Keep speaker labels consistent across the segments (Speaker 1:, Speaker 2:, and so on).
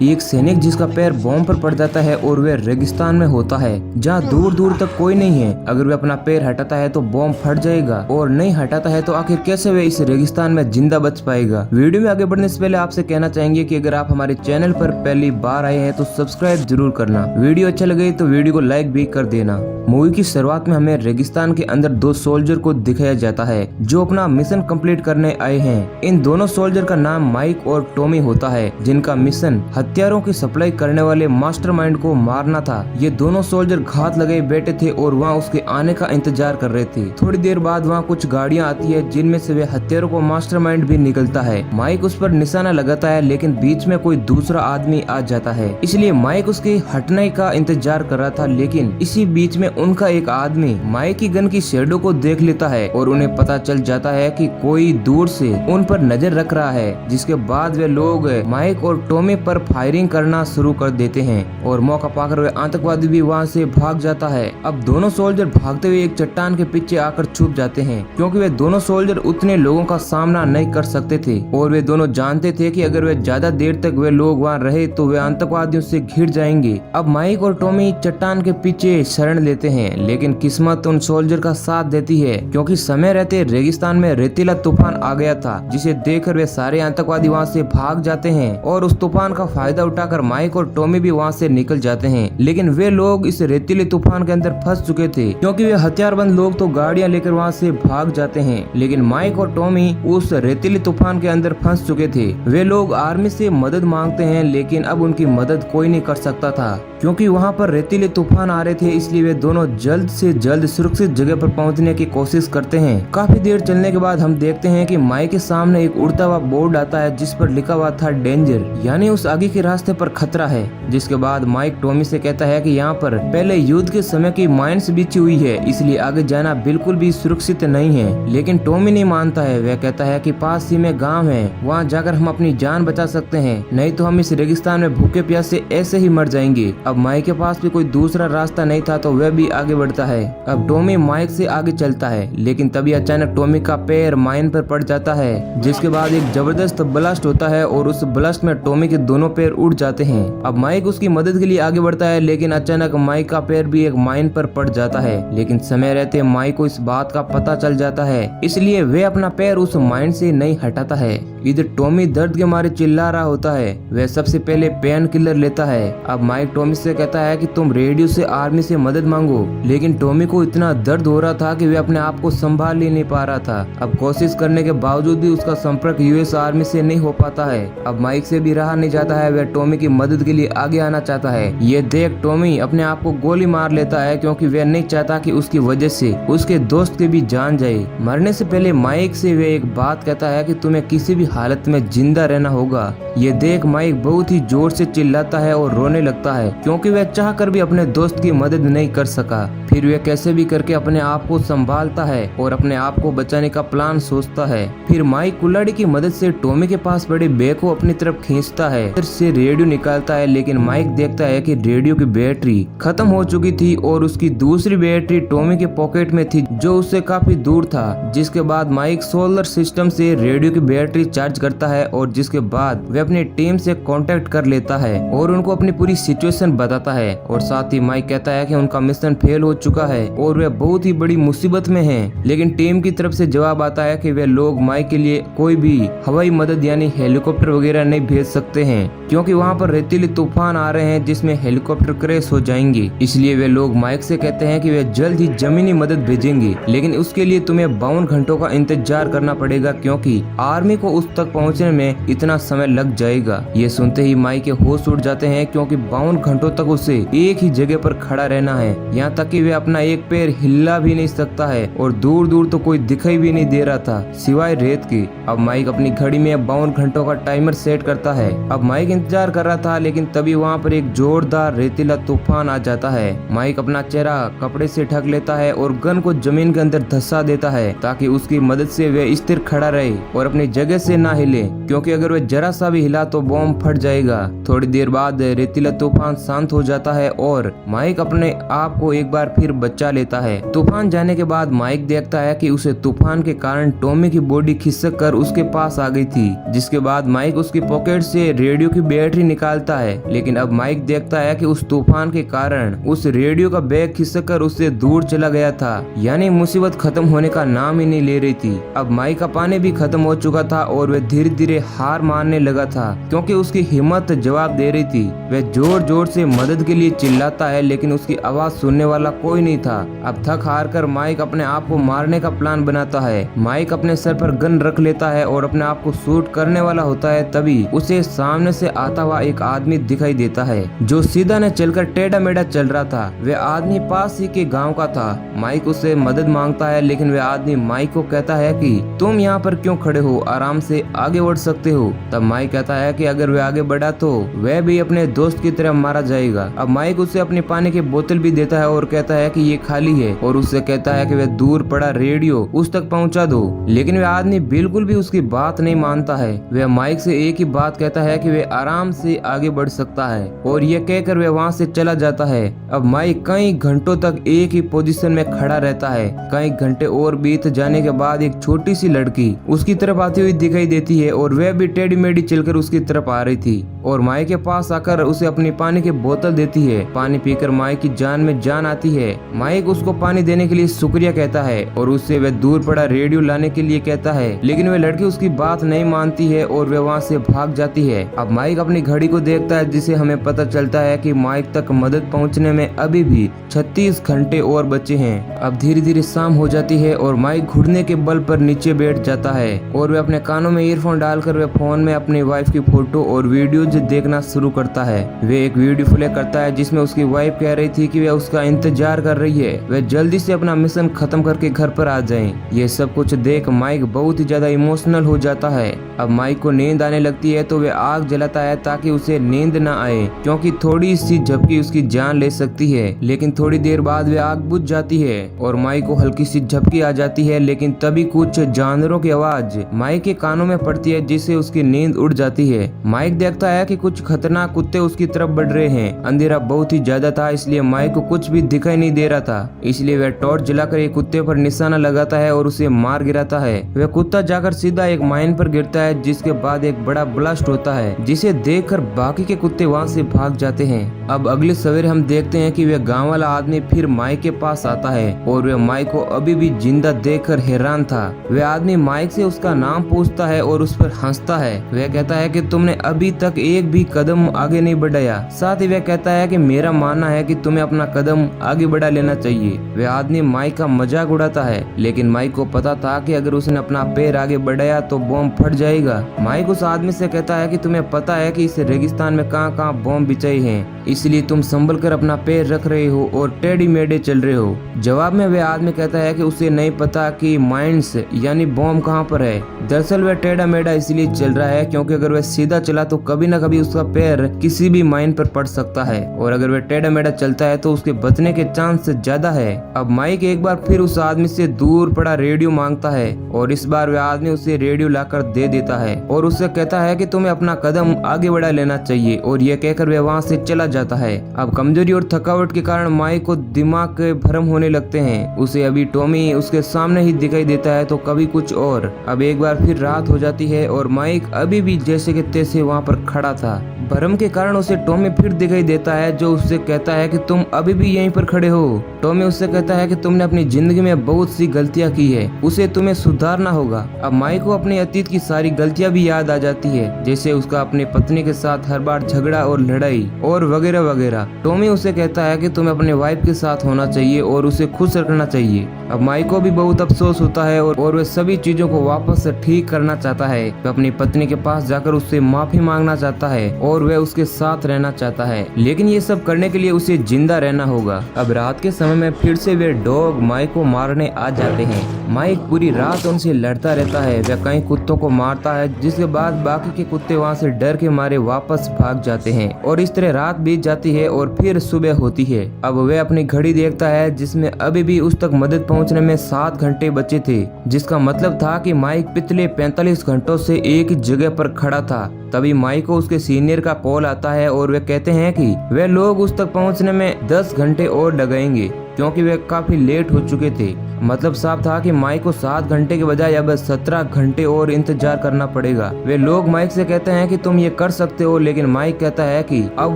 Speaker 1: एक सैनिक जिसका पैर बॉम्ब पर पड़ जाता है और वह रेगिस्तान में होता है जहाँ दूर दूर तक कोई नहीं है। अगर वह अपना पैर हटाता है तो बॉम्ब फट जाएगा और नहीं हटाता है तो आखिर कैसे वह इस रेगिस्तान में जिंदा बच पाएगा। वीडियो में आगे बढ़ने से पहले आपसे कहना चाहेंगे कि अगर आप हमारे चैनल पर पहली बार आए हैं तो सब्सक्राइब जरूर करना। वीडियो अच्छा लगे तो वीडियो को लाइक भी कर देना। मूवी की शुरुआत में हमें रेगिस्तान के अंदर दो सोल्जर को दिखाया जाता है जो अपना मिशन कंप्लीट करने आए हैं। इन दोनों सोल्जर का नाम माइक और टॉमी होता है जिनका मिशन हथियारों की सप्लाई करने वाले मास्टरमाइंड को मारना था। ये दोनों सोल्जर घात लगाए बैठे थे और वहाँ उसके आने का इंतजार कर रहे थे। थोड़ी देर बाद वहाँ कुछ गाड़ियाँ आती है जिनमें से वे हथियारों को मास्टरमाइंड भी निकलता है। माइक उस पर निशाना लगाता है लेकिन बीच में कोई दूसरा आदमी आ जाता है, इसलिए माइक उसके हटने का इंतजार कर रहा था। लेकिन इसी बीच में उनका एक आदमी माइक की गन की शेडो को देख लेता है और उन्हें पता चल जाता है कि कोई दूर से उन पर नजर रख रहा है। जिसके बाद वे लोग माइक और टॉमी पर फायरिंग करना शुरू कर देते हैं और मौका पाकर वे आतंकवादी भी वहां से भाग जाता है। अब दोनों सोल्जर भागते हुए एक चट्टान के पीछे आकर छुप जाते हैं क्योंकि वे दोनों सोल्जर उतने लोगों का सामना नहीं कर सकते थे और वे दोनों जानते थे कि अगर वे ज्यादा देर तक वे लोग वहां रहे तो वे आतंकवादियों से घिर जाएंगे। अब माइक और टॉमी चट्टान के पीछे शरण लेते हैं लेकिन किस्मत उन सोल्जर का साथ देती है क्योंकि समय रहते रेगिस्तान में रेतीला तूफान आ गया था जिसे देखकर वे सारे आतंकवादी वहां से भाग जाते हैं और उस तूफान का फायदा उठाकर माइक और टॉमी भी वहां से निकल जाते हैं। लेकिन वे लोग इस रेतीले तूफान के अंदर फंस चुके थे क्योंकि वे हथियारबंद लोग तो गाड़ियां लेकर वहां से भाग जाते हैं। लेकिन माइक और टॉमी उस रेतीले तूफान के अंदर फंस चुके थे। वे लोग आर्मी से मदद मांगते हैं लेकिन अब उनकी मदद कोई नहीं कर सकता था क्योंकि वहां पर रेतीले तूफान आ रहे थे, इसलिए वे दोनों जल्द से जल्द सुरक्षित जगह पर पहुंचने की कोशिश करते हैं। काफी देर चलने के बाद हम देखते हैं कि माइक के सामने एक उड़ता हुआ बोर्ड आता है जिस पर लिखा हुआ था डेंजर, यानी उस आगे के रास्ते पर खतरा है। जिसके बाद माइक टॉमी से कहता है कि यहाँ पर पहले युद्ध के समय की माइंस बिछी हुई है, इसलिए आगे जाना बिल्कुल भी सुरक्षित नहीं है। लेकिन टॉमी नहीं मानता है। वह कहता है कि पास ही में गाँव है, वहाँ जाकर हम अपनी जान बचा सकते हैं, नहीं तो हम इस रेगिस्तान में भूखे प्यासे ऐसे ही मर जाएंगे। अब माइक के पास भी कोई दूसरा रास्ता नहीं था तो वह भी आगे बढ़ता है। अब टॉमी माइक से आगे चलता है लेकिन तभी अचानक टॉमी का पैर माइन पर पड़ जाता है जिसके बाद एक जबरदस्त ब्लास्ट होता है और उस ब्लास्ट में टॉमी के दोनों पैर उड़ जाते हैं। अब माइक उसकी मदद के लिए आगे बढ़ता है लेकिन अचानक माइक का पैर भी एक माइन पर पड़ जाता है। लेकिन समय रहते माइक को इस बात का पता चल जाता है, इसलिए वे अपना पैर उस माइन से नहीं हटाता है। इधर टॉमी दर्द के मारे चिल्ला रहा होता है। वह सबसे पहले पेन किलर लेता है। अब माइक टॉमी से कहता है कि तुम रेडियो से आर्मी से मदद मांगो, लेकिन टॉमी को इतना दर्द हो रहा था कि वह अपने आप को संभाल ही नहीं पा रहा था। अब कोशिश करने के बावजूद भी उसका संपर्क यूएस आर्मी से नहीं हो पाता है। अब माइक से भी रहा नहीं जाता है, वह टॉमी की मदद के लिए आगे आना चाहता है। ये देख टॉमी अपने आप को गोली मार लेता है क्योंकि वह नहीं चाहता कि उसकी वजह से उसके दोस्त की भी जान जाए। मरने से पहले माइक से वह एक बात कहता है कि तुम्हें किसी भी हालत में जिंदा रहना होगा। ये देख माइक बहुत ही जोर से चिल्लाता है और रोने लगता है क्योंकि वह चाहकर भी अपने दोस्त की मदद नहीं कर सका। फिर वह कैसे भी करके अपने आप को संभालता है और अपने आप को बचाने का प्लान सोचता है। फिर माइक कुल्हाड़ी की मदद से टॉमी के पास पड़े बैग को अपनी तरफ खींचता है, फिर से रेडियो निकालता है। लेकिन माइक देखता है कि रेडियो की बैटरी खत्म हो चुकी थी और उसकी दूसरी बैटरी टॉमी के पॉकेट में थी जो उससे काफी दूर था। जिसके बाद माइक सोलर सिस्टम से रेडियो की बैटरी चार्ज करता है और जिसके बाद वह अपनी टीम से कांटेक्ट कर लेता है और उनको अपनी पूरी सिचुएशन बताता है। और साथ ही माइक कहता है कि उनका मिशन फेल हो चुका है और वे बहुत ही बड़ी मुसीबत में हैं। लेकिन टीम की तरफ से जवाब आता है कि वे लोग माइक के लिए कोई भी हवाई मदद यानी हेलीकॉप्टर वगैरह नहीं भेज सकते हैं क्योंकि वहाँ पर रेतीले तूफान आ रहे हैं जिसमें हेलीकॉप्टर क्रैश हो जाएंगे। इसलिए वे लोग माइक से कहते हैं कि वे जल्द ही जमीनी मदद भेजेंगे, लेकिन उसके लिए तुम्हें 52 घंटों का इंतजार करना पड़ेगा क्योंकि आर्मी को उस तक पहुँचने में इतना समय लग जाएगा। ये सुनते ही माइक के होश उड़ जाते हैं क्योंकि 52 घंटों तक उसे एक ही जगह पर खड़ा रहना है, यहाँ तक कि वे अपना एक पैर हिला भी नहीं सकता है और दूर दूर तो कोई दिखाई भी नहीं दे रहा था सिवाय रेत की। अब माइक अपनी घड़ी में 52 घंटों का टाइमर सेट करता है। अब माइक इंतजार कर रहा था लेकिन तभी वहाँ पर एक जोरदार रेतीला तूफान आ जाता है। माइक अपना चेहरा कपड़े से ढक लेता है और गन को जमीन के अंदर धंसा देता है ताकि उसकी मदद से वह स्थिर खड़ा रहे और अपनी जगह से ना हिले क्योंकि अगर वह जरा सा भी हिला तो बॉम्ब फट जाएगा। थोड़ी देर बाद रेतीला तूफान शांत हो जाता है और माइक अपने आप को एक बार फिर बचा लेता है। तूफान जाने के बाद माइक देखता है कि उसे तूफान के कारण टॉमी की बॉडी खिसक कर उसके पास आ गई थी। जिसके बाद माइक उसकी पॉकेट से रेडियो की बैटरी निकालता है, लेकिन अब माइक देखता है कि उस तूफान के कारण उस रेडियो का बैग खिसक उससे दूर चला गया था, यानी मुसीबत खत्म होने का नाम ही नहीं ले रही थी। अब माइक का पानी भी खत्म हो चुका था और वह धीरे धीरे हार मानने लगा था, क्योंकि उसकी हिम्मत जवाब दे रही थी। वह जोर जोर से मदद के लिए चिल्लाता है, लेकिन उसकी आवाज सुनने वाला कोई नहीं था। अब थक हार कर माइक अपने आप को मारने का प्लान बनाता है। माइक अपने सर पर गन रख लेता है और अपने आप को शूट करने वाला होता है, तभी उसे सामने से आता हुआ एक आदमी दिखाई देता है जो सीधा न चलकर टेढ़ा मेढ़ा चल रहा था। वह आदमी पास ही के गांव का था। माइक उससे मदद मांगता है, लेकिन वह आदमी माइक को कहता है कि तुम यहाँ पर क्यों खड़े हो, आराम से आगे बढ़ सकते हो। तब माइक कहता है कि अगर वह आगे बढ़ा तो वह भी अपने दोस्त की तरह मारा जाएगा। अब माइक उसे अपनी पानी की बोतल भी देता है और कहता है कि ये खाली है, और उससे कहता है कि वह दूर पड़ा रेडियो उस तक पहुँचा दो। लेकिन वह आदमी बिल्कुल भी उसकी बात नहीं मानता है। वह माइक से एक ही बात कहता है कि वह आराम से आगे बढ़ सकता है, और यह कहकर वह वहाँ से चला जाता है। अब माइक कई घंटों तक एक ही पोजीशन में खड़ा रहता है। कई घंटे और बीत जाने के बाद एक छोटी सी लड़की उसकी तरफ आती हुई दिखाई देती है, और वह भी टेढ़ी मेढ़ी चलकर उसकी तरफ आ रही थी, और माइक के पास आकर उसे अपनी पानी की बोतल देती है। पानी पीकर माइक की जान में जान आती है। माइक उसको पानी देने के लिए शुक्रिया कहता है और उससे वह दूर पड़ा रेडियो लाने के लिए कहता है, लेकिन वह लड़की उसकी बात नहीं मानती है और वह वहाँ से भाग जाती है। अब माइक अपनी घड़ी को देखता है, जिसे हमें पता चलता है कि माइक तक मदद पहुँचने में अभी भी 36 घंटे और बचे हैं। अब धीरे धीरे शाम हो जाती है और माइक घुटने के बल पर नीचे बैठ जाता है, और वह अपने कानों में ईयरफोन डालकर वह फोन में अपनी वाइफ की फोटो और वीडियोज देखना शुरू करता है। वह एक वीडियो प्ले करता है जिसमें उसकी वाइफ कह रही थी कि वह उसका इंतजार कर रही है, वह जल्दी से अपना मिशन खत्म करके घर पर आ जाए। ये सब कुछ देख माइक बहुत ही ज्यादा इमोशनल हो जाता है। अब माइक को नींद आने लगती है तो वह आग जलाता है ताकि उसे नींद न आए, क्योंकि थोड़ी सी झपकी उसकी जान ले सकती है। लेकिन थोड़ी देर बाद वह आग बुझ जाती है और माइक को हल्की सी झपकी आ जाती है, लेकिन तभी कुछ जानवरों की आवाज माइक के कानों में पड़ती है, जिससे उसकी नींद उड़ जाती है। माइक देखता है कि कुछ खतरनाक कुत्ते उसकी तरफ बढ़ रहे हैं। अंधेरा बहुत ही ज्यादा था, इसलिए माइक को कुछ भी दिखाई नहीं दे रहा था, इसलिए वह टॉर्च जलाकर एक कुत्ते पर निशाना लगाता है और उसे मार गिराता है। वह कुत्ता जाकर सीधा एक माइन पर गिरता है, जिसके बाद एक बड़ा ब्लास्ट होता है, जिसे देखकर बाकी के कुत्ते वहाँ से भाग जाते हैं। अब अगले सवेरे हम देखते हैं कि वह गांव वाला आदमी फिर माइक के पास आता है, और वह माइक को अभी भी जिंदा देखकर हैरान था। वह आदमी माइक से उसका नाम पूछता है और उस पर हंसता है। वह कहता है कि तुमने अभी तक एक भी कदम आगे नहीं बढ़ाया। साथ ही वह कहता है कि मेरा मानना है कि तुम्हें अपना कदम आगे बढ़ा लेना चाहिए। वह आदमी माइक का मजाक उड़ाता है, लेकिन माइक को पता था कि अगर उसने अपना पैर आगे बढ़ाया तो बॉम्ब फट जाएगा। माइक उस आदमी से कहता है कि तुम्हें पता है कि इस रेगिस्तान में कहाँ कहाँ बॉम्ब बिछाए हैं, इसलिए तुम संभल कर अपना पैर रख रहे हो और टेढ़ी मेढ़े चल रहे हो। जवाब में वह आदमी कहता है कि उसे नहीं पता कि माइंस यानी बॉम्ब कहाँ पर है। दरअसल वह टेढ़ा मेढ़ा इसलिए चल रहा है क्योंकि अगर वह सीधा चला तो कभी न कभी उसका पैर किसी भी माइन पर पड़ सकता है, और अगर वह टेढ़ा मेढ़ा चलता है तो उसके बचने के चांस ज्यादा है। अब माइक एक बार फिर उस आदमी से दूर पड़ा रेडियो मांगता है, और इस बार वह आदमी उसे रेडियो लाकर दे देता है और उससे कहता है कि तुम्हें अपना कदम आगे बढ़ा लेना चाहिए, और यह कहकर वह वहाँ से चला जाता है। अब कमजोरी और थकावट के कारण माइक को दिमाग के भ्रम होने लगते हैं। उसे अभी टॉमी उसके सामने ही दिखाई देता है तो कभी कुछ और। अब एक बार फिर रात हो जाती है और माइक अभी भी जैसे के तैसे वहाँ पर खड़ा था। भ्रम के कारण उसे टॉमी फिर दिखाई देता है, जो उससे कहता है कि तुम अभी भी यहीं पर खड़े हो। टॉमी उससे कहता है कि तुमने अपनी जिंदगी में बहुत सी गलतियां की है, उसे तुम्हें सुधारना होगा। अब माइक को अपने अतीत की सारी गलतियां भी याद आ जाती है, जैसे उसका अपनी पत्नी के साथ हर बार झगड़ा और लड़ाई और वगैरह वगैरह। टॉमी उसे कहता है कि तुम्हें अपने वाइफ के साथ होना चाहिए और उसे खुश रखना चाहिए। अब माइक को भी बहुत अफसोस होता है और वह सभी चीजों को वापस से ठीक करना चाहता है। वह अपनी पत्नी के पास जाकर उससे माफी मांगना चाहता है और वह उसके साथ रहना चाहता है, लेकिन ये सब करने के लिए उसे जिंदा रहना होगा। अब रात के समय में फिर से वे डॉग माइक को मारने आ जाते हैं। माइक पूरी रात उनसे लड़ता रहता है। वह कई कुत्तों को मारता है, जिसके बाद बाकी के कुत्ते वहाँ से डर के मारे वापस भाग जाते हैं, और इस तरह रात बीत जाती है और फिर सुबह होती है। अब वह अपनी घड़ी देखता है, जिसमें अभी भी उस तक मदद पहुंचने में 7 घंटे बचे थे, जिसका मतलब था कि माइक पिछले 45 घंटों से एक जगह पर खड़ा था। तभी माइक को उसके सीनियर का कॉल आता है और वे कहते हैं कि वे लोग उस तक पहुंचने में 10 घंटे और लगाएंगे। क्योंकि वे काफी लेट हो चुके थे। मतलब साफ था कि माइक को 7 घंटे के बजाय अब 17 घंटे और इंतजार करना पड़ेगा। वे लोग माइक से कहते हैं कि तुम ये कर सकते हो, लेकिन माइक कहता है कि अब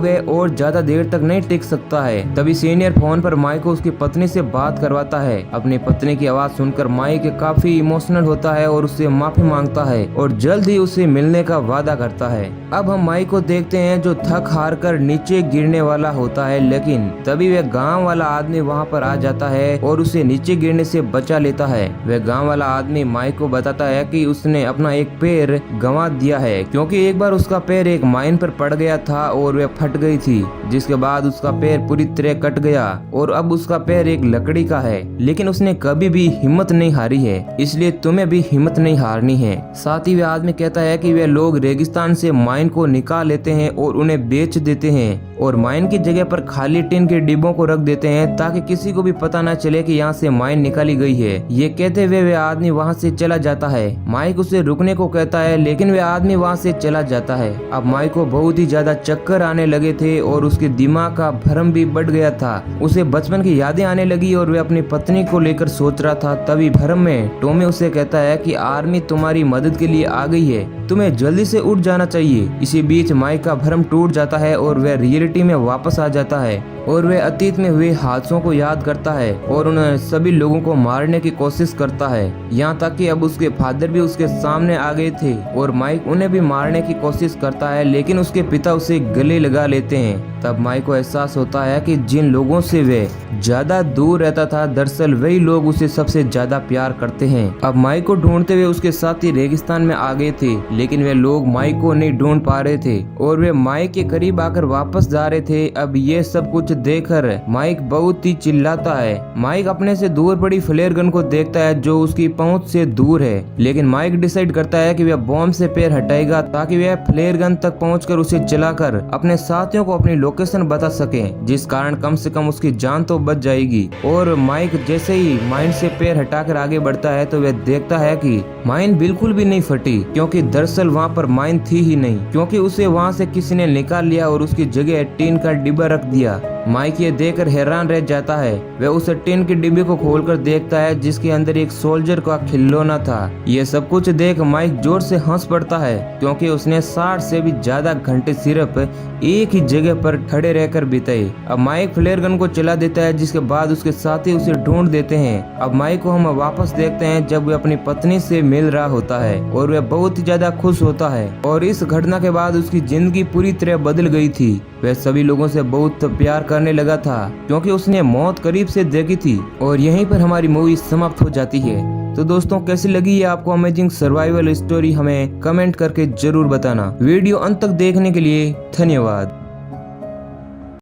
Speaker 1: वे और ज्यादा देर तक नहीं टिक सकता है। तभी सीनियर फोन पर माइक को उसकी पत्नी से बात करवाता है। अपनी पत्नी की आवाज सुनकर माइक काफी इमोशनल होता है और उससे माफी मांगता है और जल्द ही उससे मिलने का वादा करता है। अब हम माइक को देखते हैं जो थक हार कर नीचे गिरने वाला होता है, लेकिन तभी वह गाँव वाला आदमी वहाँ पर आ जाता है और उसे नीचे गिरने से बचा लेता है। वह गांव वाला आदमी माइक को बताता है कि उसने अपना एक पैर गंवा दिया है, क्योंकि एक बार उसका पैर एक माइन पर पड़ गया था और वह फट गई थी, जिसके बाद उसका पैर पूरी तरह कट गया और अब उसका पैर एक लकड़ी का है। लेकिन उसने कभी भी हिम्मत नहीं हारी है, इसलिए तुम्हें भी हिम्मत नहीं हारनी है। साथ ही वह आदमी कहता है कि वे लोग रेगिस्तान से माइन को निकाल लेते हैं और उन्हें बेच देते हैं और माइन की जगह पर खाली टिन के डिब्बों को रख देते हैं ताकि किसी को भी पता न चले कि यहाँ से माइन निकाली गई है। ये कहते हुए वह आदमी वहाँ से चला जाता है। माइक उसे रुकने को कहता है, लेकिन वह आदमी वहाँ से चला जाता है। अब माइक को बहुत ही ज्यादा चक्कर आने लगे थे और उसके दिमाग का भ्रम भी बढ़ गया था। उसे बचपन की यादें आने लगी और वह अपनी पत्नी को लेकर सोच रहा था। तभी भ्रम में टॉमी उसे कहता है कि आर्मी तुम्हारी मदद के लिए आ गई है, तुम्हें जल्दी से उठ जाना चाहिए। इसी बीच माइक का भ्रम टूट जाता है और वह रियलिटी में वापस आ जाता है और वह अतीत में हुए हादसों को याद करता है और उन सभी लोगों को मारने की कोशिश करता है। यहाँ तक कि अब उसके फादर भी उसके सामने आ गए थे और माइक उन्हें भी मारने की कोशिश करता है, लेकिन उसके पिता उसे गले लगा लेते हैं। तब माइक को एहसास होता है कि जिन लोगों से वह ज्यादा दूर रहता था, दरअसल वही लोग उसे सबसे ज्यादा प्यार करते हैं। अब माइक को ढूंढते हुए उसके साथी रेगिस्तान में आ गए थे, लेकिन वे लोग माइक को नहीं ढूंढ पा रहे थे और वे माइक के करीब आकर वापस जा रहे थे। अब ये सब कुछ देखकर माइक बहुत ही चिल्लाता है। माइक अपने से दूर पड़ी फ्लेयर गन को देखता है जो उसकी पहुंच से दूर है, लेकिन माइक डिसाइड करता है कि वह बॉम्ब से पैर हटाएगा ताकि वह फ्लेयर गन तक पहुंचकर उसे चलाकर अपने साथियों को अपनी लोकेशन बता सके, जिस कारण कम से कम उसकी जान तो बच जाएगी। और माइक जैसे ही माइन से पैर हटाकर आगे बढ़ता है तो वह देखता है कि माइन बिल्कुल भी नहीं फटी, क्योंकि दरअसल वहाँ पर माइन थी ही नहीं, क्योंकि उसे वहाँ से किसी ने निकाल लिया और उसकी जगह टीन का डिब्बा रख दिया। माइक ये देखकर हैरान रह जाता है। वह उस टिन के डिब्बे को खोलकर देखता है जिसके अंदर एक सोल्जर का खिलौना था। ये सब कुछ देख माइक जोर से हंस पड़ता है, क्योंकि उसने 60 से भी ज्यादा घंटे सिर्फ एक ही जगह पर खड़े रहकर बिताए। अब माइक फ्लेयर गन को चला देता है, जिसके बाद उसके साथी उसे ढूंढ देते हैं। अब माइक को हम वापस देखते हैं जब वह अपनी पत्नी से मिल रहा होता है और वह बहुत ही ज्यादा खुश होता है और इस घटना के बाद उसकी जिंदगी पूरी तरह बदल गई थी। वह सभी लोगों से बहुत प्यार करने लगा था, क्योंकि उसने मौत करीब से देखी थी। और यहीं पर हमारी मूवी समाप्त हो जाती है। तो दोस्तों, कैसी लगी है आपको अमेजिंग सर्वाइवल स्टोरी? हमें कमेंट करके जरूर बताना। वीडियो अंत तक देखने के लिए धन्यवाद।